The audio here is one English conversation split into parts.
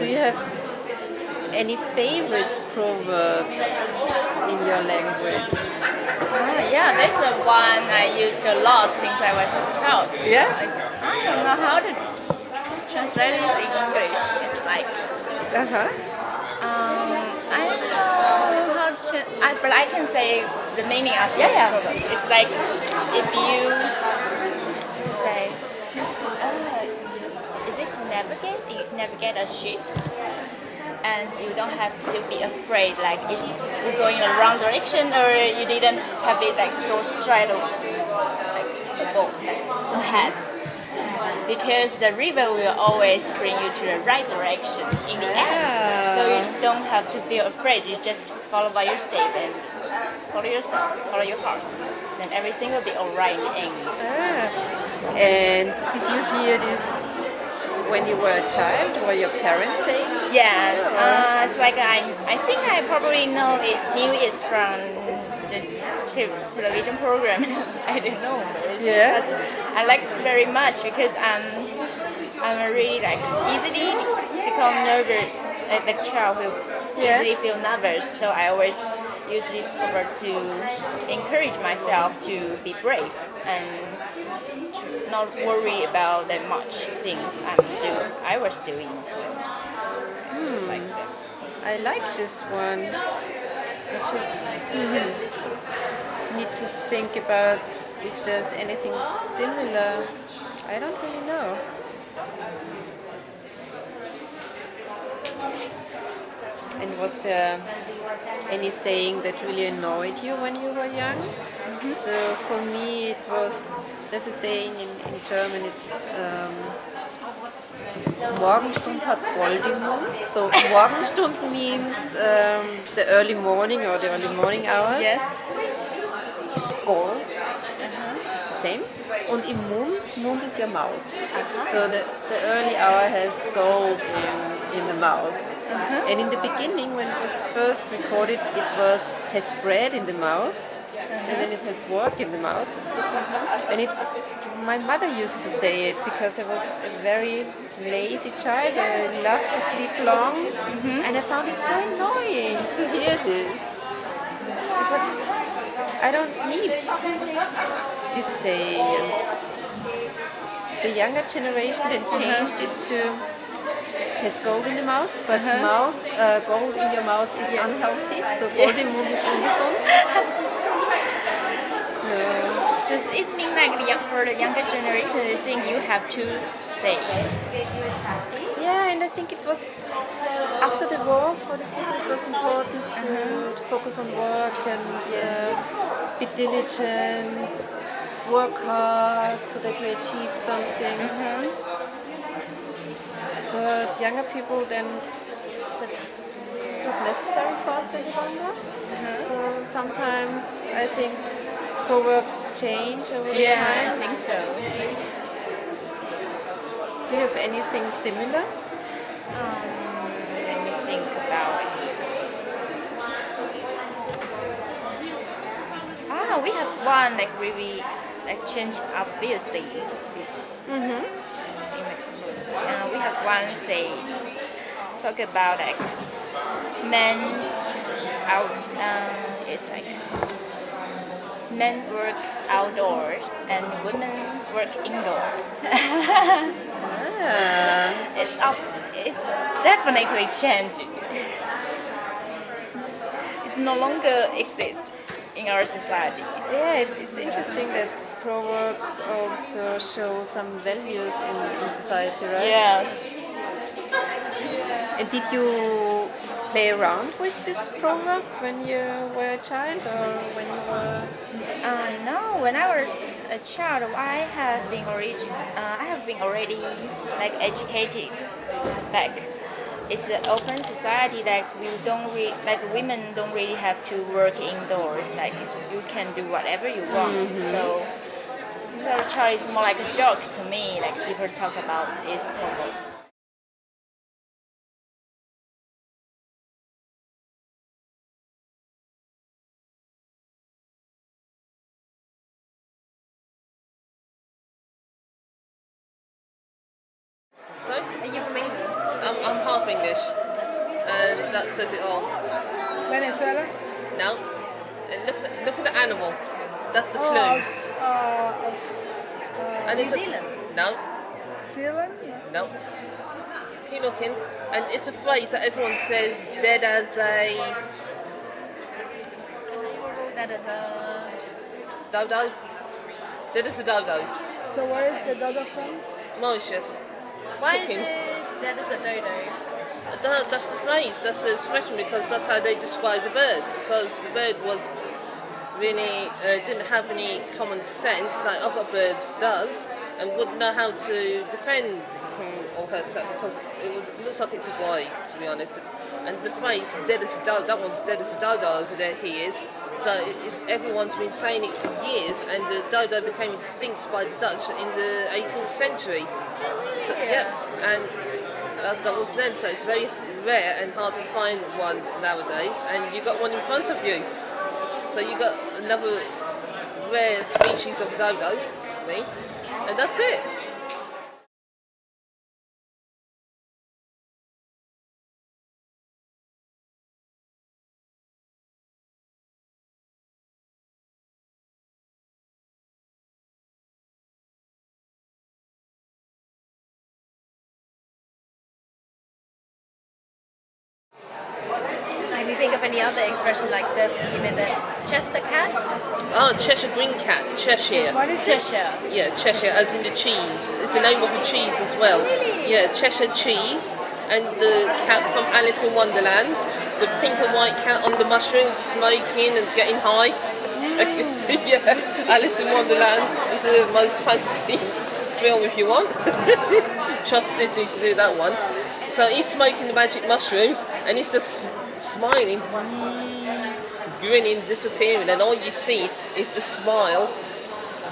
Do you have any favorite proverbs in your language? Yeah, there's one I used a lot since I was a child. Yeah? I don't know how to translate it in English. It's like, Uh-huh. I don't know how to, but I can say the meaning of the Yeah. proverb. It's like, if you say, is it to navigate? You navigate a ship, and you don't have to be afraid, like it's you're going in the wrong direction, or you didn't have it like go straight ahead. Because the river will always bring you to the right direction in the end. So you don't have to feel afraid. You just follow by your step and follow yourself, follow your heart. Then everything will be alright in the end. And did you hear this when you were a child, or your parents saying? Yeah, it's like I think I probably knew it from the television program. I don't know. Yeah. I like it very much because I'm really like easily become nervous. Like the child who easily feel nervous. So I always use this proverb to encourage myself to be brave and not worry about that much things I was doing. So just like that. I like this one. I just need to think about if there's anything similar. I don't really know. And was there any saying that really annoyed you when you were young? So for me it was, there's a saying in German, it's Morgenstund hat Gold im Mund. So Morgenstund means the early morning or the early morning hours. Yes. Gold is the same. Und im Mund is your mouth. So the early hour has gold in the mouth. And in the beginning, when it was first recorded, it has bread in the mouth, and then it has work in the mouth. And my mother used to say it because I was a very lazy child. I loved to sleep long, and I found it so annoying to hear this. I thought, I don't need this saying. And the younger generation then changed it to has gold in the mouth, but gold in your mouth is unhealthy, so gold im Mund ist ungesund. So, does it mean like for the younger generation, they think you have to say? Yeah, and I think it was after the war for the people. It was important to focus on work and be diligent, work hard so that you achieve something. But younger people then, it's not necessary for us any longer. So sometimes I think proverbs change over the time. I think so. Do you have anything similar? Let me think about it. We have one like really like change obviously. We have one say talk about like men out. It's like men work outdoors and women work indoors. It's definitely changed. It's no longer exist in our society. Yeah, it's interesting that proverbs also show some values in society, right? Yes. And did you play around with this proverb when you were a child, or when you were? No, when I was a child, I have been already like educated. Like it's an open society. Like women don't really have to work indoors. Like you can do whatever you want. So since I was a child, it's more like a joke to me. Like people talk about this proverb. Sorry? Are you from England? I'm half half English, and that says it all. Venezuela? No. And look at the animal. That's the plumes. And it's New Zealand? No. Zealand? No. Keep looking. And it's a phrase that everyone says, dead as a... That is a... dodo? Dead as a dodo. So where is the dodo from? Mauritius. Why is Cooking. it that is a dodo? That's the phrase, that's the expression, because that's how they describe the bird. Because the bird was really didn't have any common sense like other birds does, and wouldn't know how to defend him or herself, because it looks like it's a boy, to be honest. And the phrase "dead as a dodo," that one's dead as a dodo over there. He is. So everyone's been saying it for years, and the dodo became extinct by the Dutch in the 18th century. So, yeah, and that was then. So it's very rare and hard to find one nowadays. And you got one in front of you. So you got another rare species of dodo, me, and that's it. Can you think of any other expression like this? You know, the Chester cat? Oh, Cheshire green cat, Cheshire. What is it? Cheshire. Yeah, Cheshire, as in the cheese. It's the name of a cheese as well. Yeah, Cheshire cheese. And the cat from Alice in Wonderland. The pink and white cat on the mushrooms, smoking and getting high. Yeah, Alice in Wonderland is the most fantasy film if you want. Trust Disney to do that one. So he's smoking the magic mushrooms and he's just smiling, grinning, disappearing, and all you see is the smile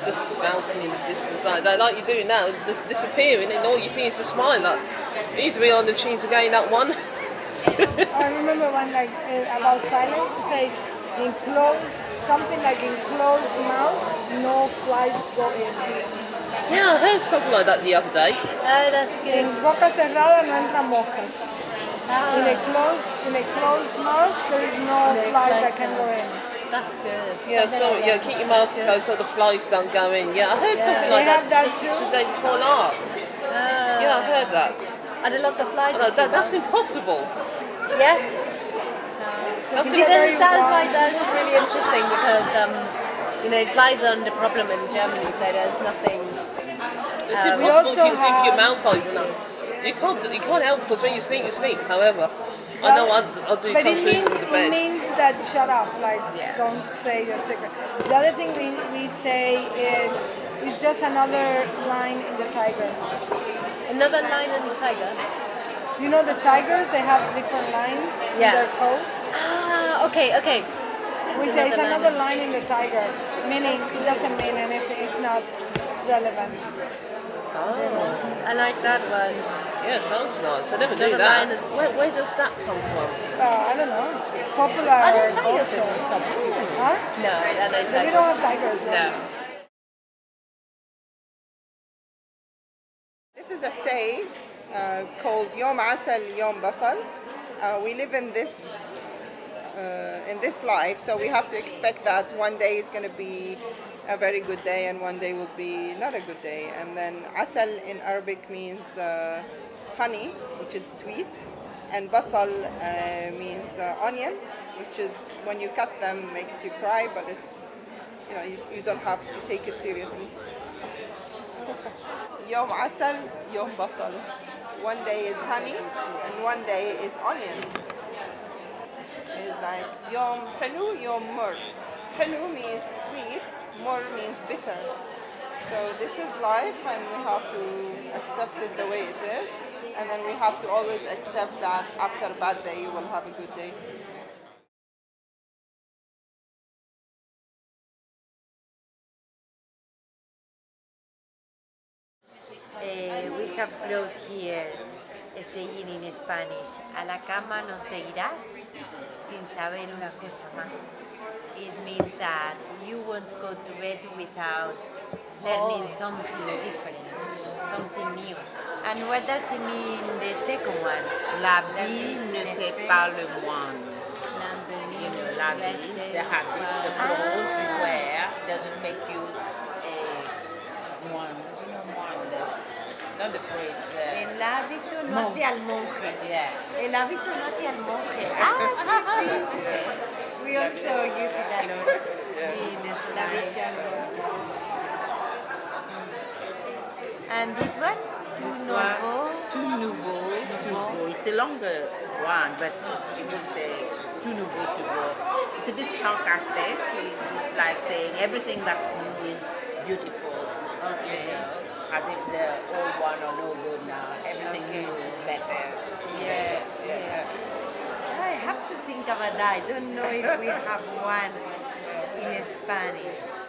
just mounting in the distance like you do now, just disappearing, and all you see is the smile. Like, he's really on the trees again, that one. I remember one like about silence. It says enclosed, something like enclosed mouse, no flies go in. Yeah, I heard something like that the other day. Oh, that's good. En boca cerrada no entran moscas. In a closed mouth, there is no flies that can go in. That's good. Yeah, so yeah, keep your mouth closed so the flies don't go in. Yeah, I heard something like that, just the day before last. Yeah, I heard that. Are there lots of flies? No, that's impossible. Yeah. That's See, that's why that's really interesting because you know, flies aren't the problem in Germany, so there's nothing. It's impossible if you sleep with your mouth open. You can't help, because when you sleep. However, I know I'll do but kung fu with the bed. it means that shut up, like don't say your secret. The other thing we say is it's just another line in the tiger. Another line in the tiger. You know the tigers, they have different lines in their coat. Ah, okay. We say it's another line in the tiger, meaning it doesn't mean anything, it's not relevant. Oh, I like that one. yeah, sounds nice. I never knew that. Where does that come from? I don't know. Popular Are there tigers culture. in Dublin? Huh? No, there are no tigers. We don't have tigers. No. This is a say called Yom Asal Yom Basal. We live in this life, so we have to expect that one day is going to be a very good day and one day will be not a good day. And then asal in Arabic means honey, which is sweet, and basal means onion, which is when you cut them makes you cry, but it's you don't have to take it seriously. Yom asal, yom basal. One day is honey and one day is onion. It's like yom helu, yom mur. Helu means sweet, mur means bitter. So this is life and we have to accept it the way it is. And then we have to always accept that after a bad day you will have a good day. We have clothes here saying in Spanish, a la cama no te irás sin saber una cosa más. It means that you won't go to bed without learning something different, something new. And what does it mean, the second one? L'habit ne fait pas le moine. You know, l'habit, the habit, the clothes you wear doesn't make you a moine. You know, moine, not the priest. El hábito no hace al monje. Yeah. El hábito no hace al monje. Ah, sí, sí. We also use it a lot in Spanish. And this one? Tout nouveau. It's a longer one, but people say tout nouveau, tout beau. It's a bit sarcastic. It's like saying everything that's new is beautiful. Okay. You know, as if the old one are no good now. Everything new is better. Yeah. I have to think about that. I don't know if we have one in Spanish.